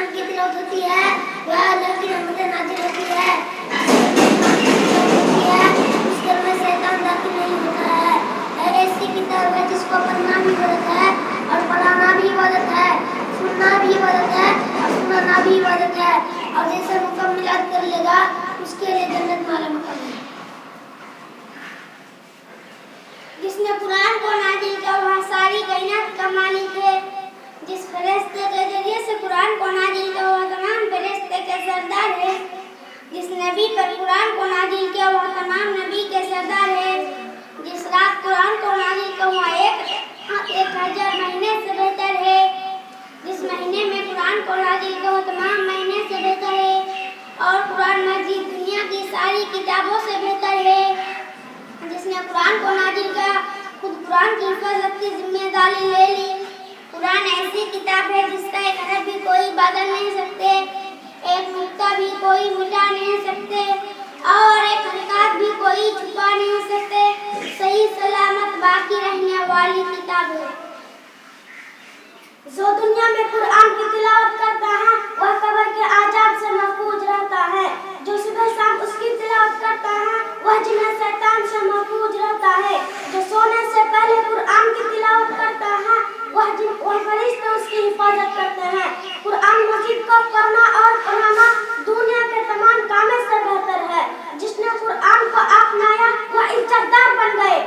कुरान की तिलावत होती है वह अल्लाह की रहमत नाज़िल होती है, उसके घर में शैतान दाखिल नहीं होता है। ऐसी किताब है जिसको पढ़ना भी इबादत है और पढ़ाना भी इबादत है, सुनना भी इबादत है और सुनाना भी इबादत है, और जैसे मुकम्मल याद कर लेगा उसके लिए जन्नत वाला मकाम है। जिसने कुरान को नाज़िल किया वह सारी कायनात का मालिक है। जिस फरिश्ते के जरिए से कुरान को नाज़िल किया वह तमाम फरिश्ते के सरदार है। जिस नबी पर कुरान को नाज़िल किया वह तमाम नबी के सरदार है। जिस रात कुरान को नाज़िल किया वह 1000 महीने से बेहतर है। जिस महीने में कुरान को नाज़िल किया वह तमाम महीने से बेहतर है, और कुरान मजीद दुनिया की सारी किताबों से बेहतर है। जिसने कुरान को नाज़िल किया खुद कुरान की हिफाजत की जिम्मेदारी ले ली। कुरान ऐसी किताब है जिसका एक हरफ भी कोई बदल नहीं सकते, एक नुक्ता भी कोई मिटा नहीं सकते, और एक हरकत भी कोई छुपा नहीं सकते। सही सलामत बाकी रहने वाली किताब है। जो दुनिया में कुरान की तिलावत करता है वह कब्र के आजाब से महफूज रहता है। जो सुबह शाम उसकी तिलावत करता है वह जिन्ह शैतान से महफूज रहता है। जो सोने से पहले कुरान की तिलावत करता है वह फरिश्ते उसकी हिफाजत करते हैं। कुरान मजीद को पढ़ना और पढ़ाना दुनिया के तमाम कामों से बेहतर है। जिसने कुरान को अपनाया वह इज्जतदार बन गए।